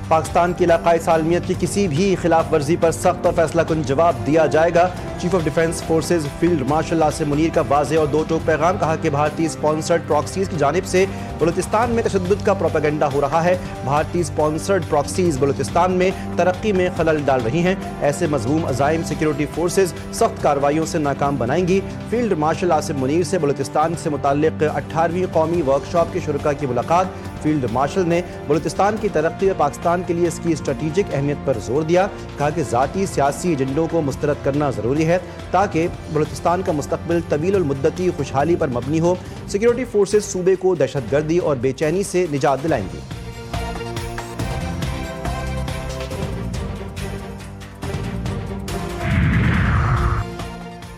پاکستان کی علاقائی سالمیت کی کسی بھی خلاف ورزی پر سخت اور فیصلہ کن جواب دیا جائے گا۔ Chief of defence forces field marshal Asim Munir کا واضح اور دو ٹوک پیغام۔ کہا کہ بھارتی اسپانسرڈ پراکسیز کی جانب سے بلوچستان میں تشدد کا پروپیگنڈا ہو رہا ہے۔ بھارتی اسپانسرڈ پراکسیز بلوچستان میں ترقی میں خلل ڈال رہی ہیں۔ ایسے مذموم عزائم سیکیورٹی فورسز سخت کارروائیوں سے ناکام بنائیں گی۔ فیلڈ مارشل عاصم منیر سے بلوچستان سے متعلق 18ویں قومی ورکشاپ کے شرکاء کی ملاقات۔ فیلڈ مارشل نے بلوچستان کی ترقی اور پاکستان کے لیے اس کی اسٹریٹجک اہمیت پر زور دیا۔ کہا کہ ذاتی سیاسی ایجنڈوں کو مسترد کرنا ضروری ہے تاکہ بلوچستان کا مستقبل طویل المدتی خوشحالی پر مبنی ہو۔ سیکیورٹی فورسز صوبے کو دہشت گردی اور بے چینی سے نجات دلائیں گی۔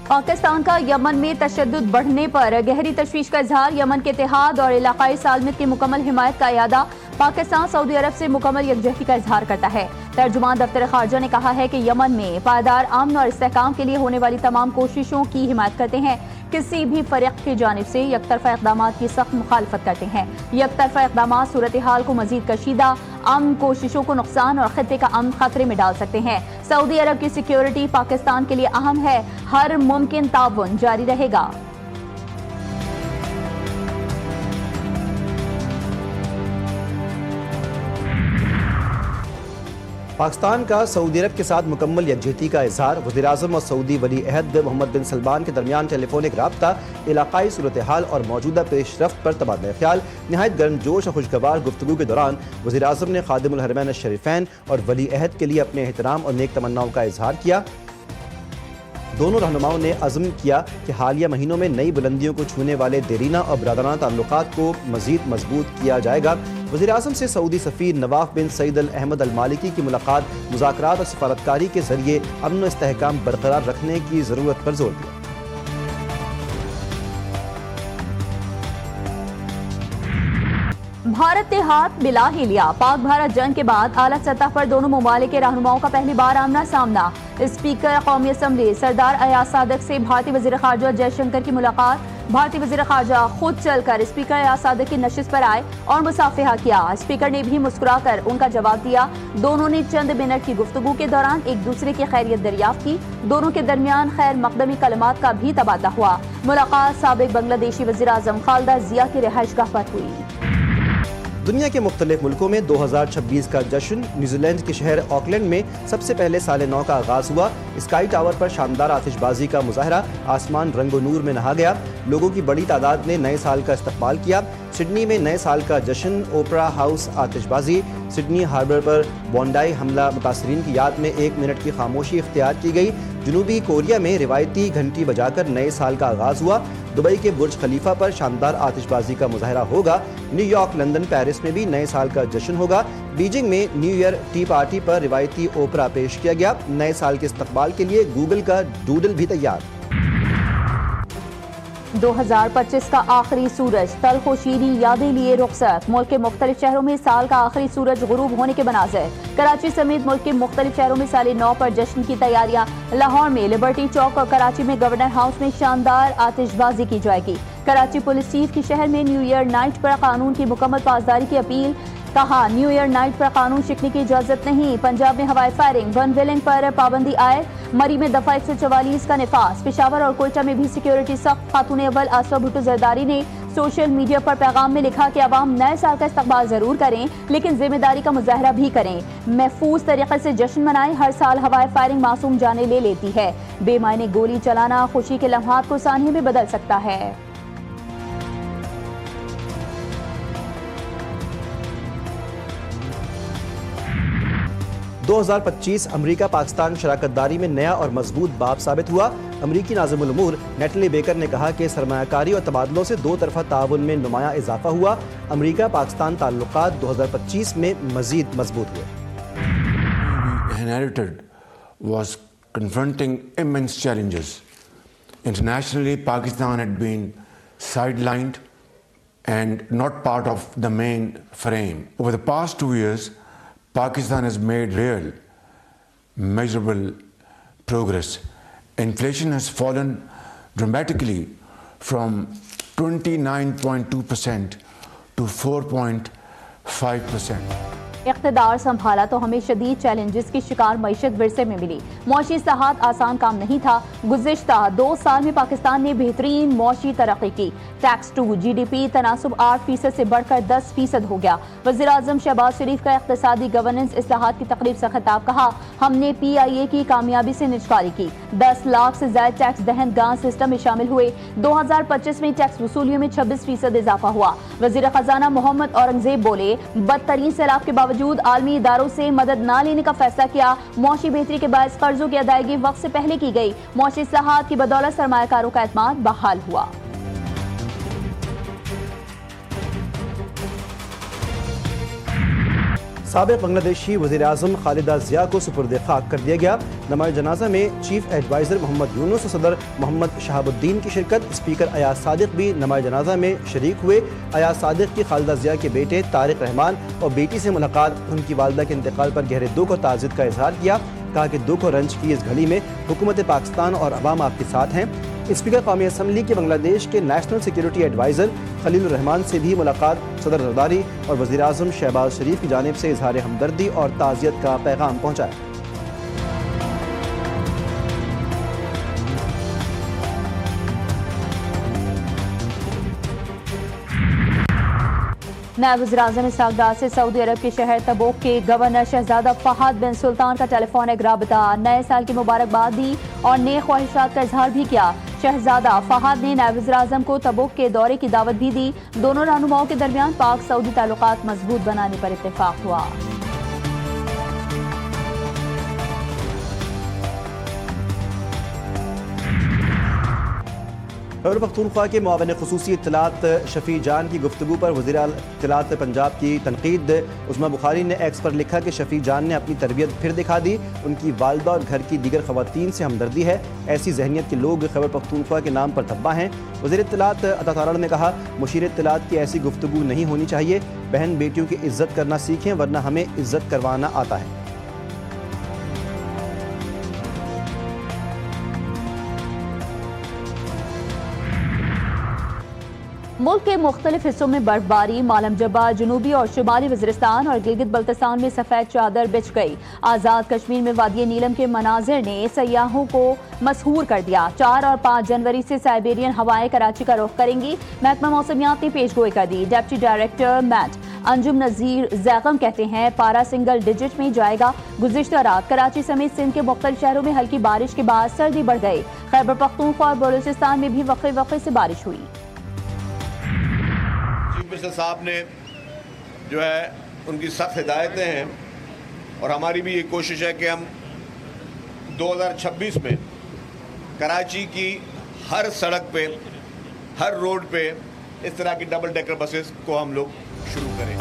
پاکستان کا یمن میں تشدد بڑھنے پر گہری تشویش کا اظہار۔ یمن کے اتحاد اور علاقائی سالمیت کی مکمل حمایت کا اعادہ۔ پاکستان سعودی عرب سے مکمل یکجہتی کا اظہار کرتا ہے۔ ترجمان دفتر خارجہ نے کہا ہے کہ یمن میں پائیدار امن اور استحکام کے لیے ہونے والی تمام کوششوں کی حمایت کرتے ہیں۔ کسی بھی فریق کی جانب سے یک طرفہ اقدامات کی سخت مخالفت کرتے ہیں۔ یک طرفہ اقدامات صورتحال کو مزید کشیدہ، امن کوششوں کو نقصان اور خطے کا امن خطرے میں ڈال سکتے ہیں۔ سعودی عرب کی سیکیورٹی پاکستان کے لیے اہم ہے۔ ہر ممکن تعاون جاری رہے گا۔ پاکستان کا سعودی عرب کے ساتھ مکمل یکجہتی کا اظہار۔ وزیراعظم اور سعودی ولی عہد محمد بن سلمان کے درمیان ٹیلی فونک رابطہ، علاقائی صورتحال اور موجودہ پیش رفت پر تبادلہ خیال۔ نہایت گرم جوش اور خوشگوار گفتگو کے دوران وزیراعظم نے خادم الحرمین الشریفین اور ولی عہد کے لیے اپنے احترام اور نیک تمناؤں کا اظہار کیا۔ دونوں رہنماؤں نے عزم کیا کہ حالیہ مہینوں میں نئی بلندیوں کو چھونے والے دیرینہ اور برادرانہ تعلقات کو مزید مضبوط کیا جائے گا۔ وزیراعظم سے سعودی سفیر نواف بن سعید احمد المالکی کی ملاقات مذاکرات اور سفارتکاری کے ذریعے امن و استحکام برقرار رکھنے کی ضرورت پر زور دیا۔ بھارت نے ہاتھ ملا ہی لیا۔ پاک بھارت جنگ کے بعد اعلیٰ سطح پر دونوں ممالک کے رہنماؤں کا پہلی بار آمنا سامنا۔ اسپیکر قومی اسمبلی سردار ایاز صادق سے بھارتی وزیر خارجہ جے شنکر کی ملاقات۔ بھارتی وزیر خارجہ خود چل کر اسپیکر ایاز صادق کی نشست پر آئے اور مصافحہ کیا۔ اسپیکر نے بھی مسکرا کر ان کا جواب دیا۔ دونوں نے چند منٹ کی گفتگو کے دوران ایک دوسرے کی خیریت دریافت کی۔ دونوں کے درمیان خیر مقدمی کلمات کا بھی تبادلہ ہوا۔ ملاقات سابق بنگلہ دیشی وزیر اعظم خالدہ ضیاء کی رہائش گاہ پر ہوئی۔ دنیا کے مختلف ملکوں میں 2026 کا جشن۔ نیوزی لینڈ کے شہر آکلینڈ میں سب سے پہلے سال نو کا آغاز ہوا۔ اسکائی ٹاور پر شاندار آتش بازی کا مظاہرہ، آسمان رنگ و نور میں نہا گیا۔ لوگوں کی بڑی تعداد نے نئے سال کا استقبال کیا۔ سڈنی میں نئے سال کا جشن، اوپرا ہاؤس آتش بازی۔ سڈنی ہاربر پر بونڈائی حملہ متاثرین کی یاد میں 1 منٹ کی خاموشی اختیار کی گئی۔ جنوبی کوریا میں روایتی گھنٹی بجا کر نئے سال کا آغاز ہوا۔ دبئی کے برج خلیفہ پر شاندار آتش بازی کا مظاہرہ ہوگا۔ نیو یارک، لندن، پیرس میں بھی نئے سال کا جشن ہوگا۔ بیجنگ میں نیو ایئر ٹی پارٹی پر روایتی اوپرا پیش کیا گیا۔ نئے سال کے استقبال کے لیے گوگل کا ڈوڈل بھی تیار۔ 2025 کا آخری سورج، تلخ و شیریں یادیں لیے رخصت۔ ملک کے مختلف شہروں میں سال کا آخری سورج غروب ہونے کے مناظر۔ کراچی سمیت ملک کے مختلف شہروں میں سال نو پر جشن کی تیاریاں۔ لاہور میں لبرٹی چوک اور کراچی میں گورنر ہاؤس میں شاندار آتش بازی کی جائے گی۔ کراچی پولیس چیف کی شہر میں نیو ایئر نائٹ پر قانون کی مکمل پاسداری کی اپیل۔ کہا نیو ایئر نائٹ پر قانون شکنی کی اجازت نہیں۔ پنجاب میں ہوائی فائرنگ، گن ویلنگ پر پابندی عائد۔ مری میں دفعہ 144 کا نفاذ۔ پشاور اور کوئٹہ میں بھی سیکیورٹی سخت۔ خاتون اول آسرا بھٹو زرداری نے سوشل میڈیا پر پیغام میں لکھا کہ عوام نئے سال کا استقبال ضرور کریں لیکن ذمہ داری کا مظاہرہ بھی کریں، محفوظ طریقے سے جشن منائیں۔ ہر سال ہوائی فائرنگ معصوم جانیں لے لیتی ہے۔ بے معنی گولی چلانا خوشی کے لمحات کو سانحے میں بدل سکتا ہے۔ 2025 امریکہ پاکستان شراکت داری میں نیا اور مضبوط باب ثابت ہوا۔ امریکی ناظم الامور نیٹلی بیکر نے کہا کہ سرمایہ کاری اور تبادلوں سے دو طرفہ تعاون میں نمایاں اضافہ ہوا۔ امریکہ پاکستان تعلقات 2025 میں مزید مضبوط ہوئے۔ We inherited was confronting immense challenges. Internationally, Pakistan had been sidelined and not part of the main frame. Over the past 2 years, Pakistan has made real, measurable progress. Inflation has fallen dramatically from 29.2% to 4.5%. اقتدار سنبھالا تو ہمیں شدید challenges کی شکار معیشت ورثے میں ملی. معاشی اصلاحات آسان کام نہیں تھا. گزشتہ 2 سال میں پاکستان نے بہترین معاشی ترقی کی. Tax to G D P تناسب 8% سے بڑھ کر 10% ہو گیا. وزیر اعظم شہباز شریف کا اقتصادی گورننس اصلاحات کی تقریب سے خطاب. کہا ہم نے پی آئی اے کی کامیابی سے نجکاری کی. 10 لاکھ سے زائد ٹیکس دہندگان سسٹم میں شامل ہوئے. 2025 میں ٹیکس وصولیوں میں 26% اضافہ ہوا. وزیر خزانہ محمد اورنگزیب بولے بدترین سیلاب کے باوجود عالمی اداروں سے مدد نہ لینے کا فیصلہ کیا. معاشی بہتری کے باعث قرضوں کی ادائیگی وقت سے پہلے کی گئی. معاشی اصلاحات کی بدولت سرمایہ کاروں کا اعتماد بحال ہوا. سابق بنگلہ دیشی وزیر اعظم خالدہ ضیاء کو سپرد خاک کر دیا گیا. نماز جنازہ میں چیف ایڈوائزر محمد یونس و صدر محمد شہاب الدین کی شرکت. اسپیکر ایاز صادق بھی نماز جنازہ میں شریک ہوئے. ایاز صادق کی خالدہ ضیاء کے بیٹے طارق رحمان اور بیٹی سے ملاقات. ان کی والدہ کے انتقال پر گہرے دکھ اور تعزیت کا اظہار کیا. کہا کہ دکھ اور رنج کی اس گھڑی میں حکومت پاکستان اور عوام آپ کے ساتھ ہیں. اسپیکر قومی اسمبلی کے بنگلہ دیش کے نیشنل سیکیورٹی ایڈوائزر خلیل الرحمان سے بھی ملاقات. صدر زرداری اور وزیر اعظم شہباز شریف کی جانب سے اظہار ہمدردی اور تعزیت کا پیغام پہنچایا. نائب وزیر اعظم اسحاق ڈار سے سعودی عرب کے شہر تبوک کے گورنر شہزادہ فہد بن سلطان کا ٹیلی فونک رابطہ. نئے سال کی مبارکباد دی اور نیک خواہشات کا اظہار بھی کیا. شہزادہ فہد نے نائب وزیر اعظم کو تبوک کے دورے کی دعوت بھی دی. دونوں رہنماؤں کے درمیان پاک سعودی تعلقات مضبوط بنانے پر اتفاق ہوا. خیبر پختونخوا کے معاون خصوصی اطلاعات شفیع جان کی گفتگو پر وزیر اطلاعات پنجاب کی تنقید. عظمیٰ بخاری نے ایکس پر لکھا کہ شفیع جان نے اپنی تربیت پھر دکھا دی. ان کی والدہ اور گھر کی دیگر خواتین سے ہمدردی ہے. ایسی ذہنیت کے لوگ خیبر پختونخوا کے نام پر دھبا ہیں. وزیر اطلاعات عطا تارڑ نے کہا مشیر اطلاعات کی ایسی گفتگو نہیں ہونی چاہیے. بہن بیٹیوں کی عزت کرنا سیکھیں ورنہ ہمیں عزت کروانا آتا ہے. ملک کے مختلف حصوں میں برف باری. مالم جبہ جنوبی اور شمالی وزیرستان اور گلگت بلتستان میں سفید چادر بچھ گئی. آزاد کشمیر میں وادی نیلم کے مناظر نے سیاحوں کو مسحور کر دیا. 4 اور 5 جنوری سے سائبیرین ہوائیں کراچی کا رخ کریں گی. محکمہ موسمیات نے پیش گوئی کر دی. ڈپٹی ڈائریکٹر میٹ انجم نذیر زیغم کہتے ہیں پارا سنگل ڈیجٹ میں جائے گا. گزشتہ رات کراچی سمیت سندھ کے مختلف شہروں میں ہلکی بارش کے بعد سردی بڑھ گئی. خیبر پختونخوا اور بلوچستان میں بھی وقفے وقفے سے بارش ہوئی. چیف منسٹر صاحب نے جو ہے ان کی سخت ہدایتیں ہیں اور ہماری بھی یہ کوشش ہے کہ ہم 2026 میں کراچی کی ہر سڑک پہ ہر روڈ پہ اس طرح کی ڈبل ڈیکر بسز کو ہم لوگ شروع کریں.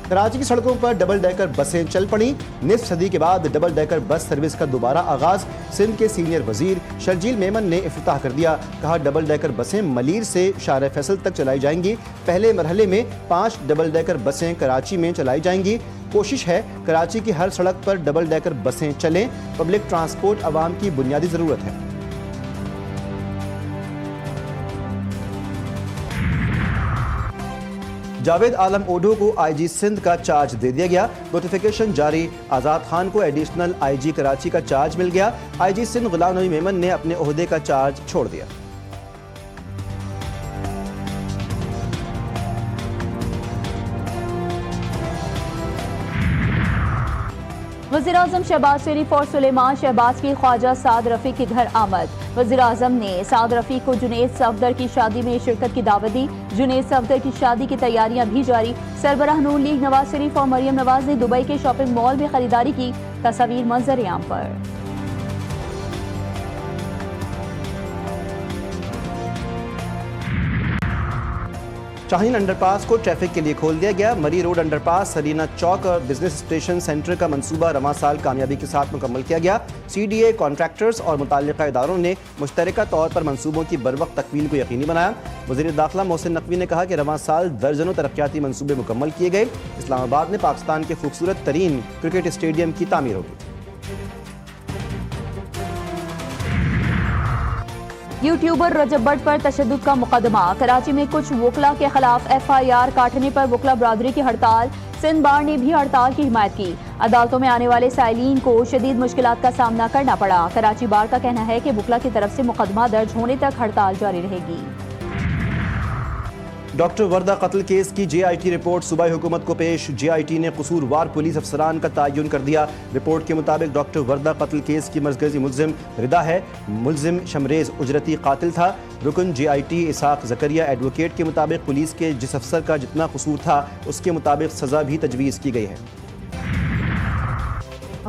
کراچی کی سڑکوں پر ڈبل ڈیکر بسیں چل پڑیں. نصف صدی کے بعد ڈبل ڈیکر بس سروس کا دوبارہ آغاز. سندھ کے سینئر وزیر شرجیل میمن نے افتتاح کر دیا. کہا ڈبل ڈیکر بسیں ملیر سے شارع فیصل تک چلائی جائیں گی. پہلے مرحلے میں 5 ڈبل ڈیکر بسیں کراچی میں چلائی جائیں گی. کوشش ہے کراچی کی ہر سڑک پر ڈبل ڈیکر بسیں چلیں. پبلک ٹرانسپورٹ عوام کی بنیادی ضرورت ہے. جاوید عالم اوڈھو کو آئی جی سندھ کا چارج دے دیا گیا. نوٹیفیکیشن جاری. آزاد خان کو ایڈیشنل آئی جی کراچی کا چارج مل گیا. آئی جی سندھ غلام نبی میمن نے اپنے عہدے کا چارج چھوڑ دیا. وزیر اعظم شہباز شریف اور سلیمان شہباز کی خواجہ سعد رفیق کے گھر آمد. وزیر اعظم نے سعد رفیق کو جنید صفدر کی شادی میں شرکت کی دعوت دی. جنید صفدر کی شادی کی تیاریاں بھی جاری. سربراہ نون لیگ نواز شریف اور مریم نواز نے دبئی کے شاپنگ مال میں خریداری کی. تصاویر منظر عام پر. شاہین انڈر پاس کو ٹریفک کے لیے کھول دیا گیا. مری روڈ انڈر پاس سرینا چوک اور بزنس اسٹیشن سینٹر کا منصوبہ رواں سال کامیابی کے ساتھ مکمل کیا گیا. سی ڈی اے کانٹریکٹرز اور متعلقہ اداروں نے مشترکہ طور پر منصوبوں کی بروقت تکمیل کو یقینی بنایا. وزیر داخلہ محسن نقوی نے کہا کہ رواں سال درجنوں ترقیاتی منصوبے مکمل کیے گئے. اسلام آباد میں پاکستان کے خوبصورت ترین کرکٹ اسٹیڈیم کی تعمیر ہوگی. یوٹیوبر رجب بٹ پر تشدد کا مقدمہ، کراچی میں کچھ وکلا کے خلاف FIR کاٹنے پر وکلا برادری کی ہڑتال، سندھ بار نے بھی ہڑتال کی حمایت کی۔ عدالتوں میں آنے والے سائلین کو شدید مشکلات کا سامنا کرنا پڑا۔ کراچی بار کا کہنا ہے کہ وکلا کی طرف سے مقدمہ درج ہونے تک ہڑتال جاری رہے گی۔ ڈاکٹر وردہ قتل کیس کی JIT رپورٹ صوبائی حکومت کو پیش، JIT نے قصوروار پولیس افسران کا تعین کر دیا۔ رپورٹ کے مطابق ڈاکٹر وردہ قتل کیس کی مرکزی ملزم ردا ہے، ملزم شمریز اجرتی قاتل تھا۔ رکن JIT اسحاق زکریا ایڈوکیٹ کے مطابق پولیس کے جس افسر کا جتنا قصور تھا اس کے مطابق سزا بھی تجویز کی گئی ہے۔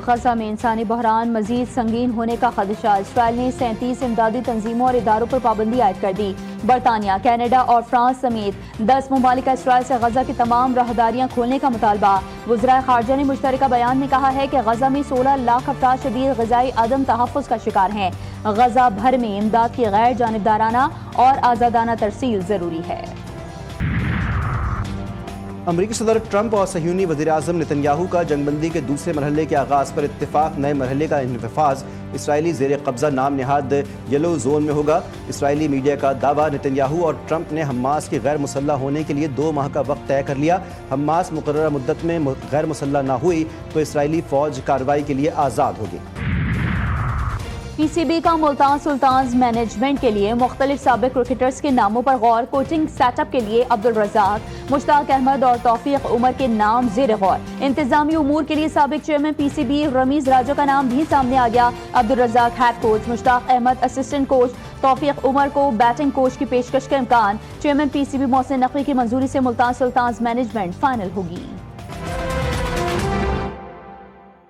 غزہ میں انسانی بحران مزید سنگین ہونے کا خدشہ، اسرائیل نے 37 امدادی تنظیموں اور اداروں پر پابندی عائد کر دی۔ برطانیہ، کینیڈا اور فرانس سمیت 10 ممالک کا اسرائیل سے غزہ کی تمام راہداریاں کھولنے کا مطالبہ۔ وزرائے خارجہ نے مشترکہ بیان میں کہا ہے کہ غزہ میں 16 لاکھ افراد شدید غذائی عدم تحفظ کا شکار ہیں۔ غزہ بھر میں امداد کی غیر جانبدارانہ اور آزادانہ ترسیل ضروری ہے۔ امریکی صدر ٹرمپ اور صہیونی وزیراعظم نتن یاہو کا جنگ بندی کے دوسرے مرحلے کے آغاز پر اتفاق، نئے مرحلے کا نفاذ اسرائیلی زیر قبضہ نام نہاد یلو زون میں ہوگا۔ اسرائیلی میڈیا کا دعویٰ، نتن یاہو اور ٹرمپ نے حماس کے غیر مسلح ہونے کے لیے 2 ماہ کا وقت طے کر لیا۔ حماس مقررہ مدت میں غیر مسلح نہ ہوئی تو اسرائیلی فوج کارروائی کے لیے آزاد ہوگی۔ PCB کا ملتان سلطانز مینجمنٹ کے لیے مختلف سابق کرکٹرز کے ناموں پر غور، کوچنگ سیٹ اپ کے لیے عبدالرزاق، مشتاق احمد اور توفیق عمر کے نام زیر غور۔ انتظامی امور کے لیے سابق چیئرمین PCB رمیز راجو کا نام بھی سامنے آ گیا۔ عبدالرزاق ہیڈ کوچ، مشتاق احمد اسسٹنٹ کوچ، توفیق عمر کو بیٹنگ کوچ کی پیشکش کا امکان۔ چیئرمین PCB محسن نقوی کی منظوری سے ملتان سلطانز مینجمنٹ فائنل ہوگی۔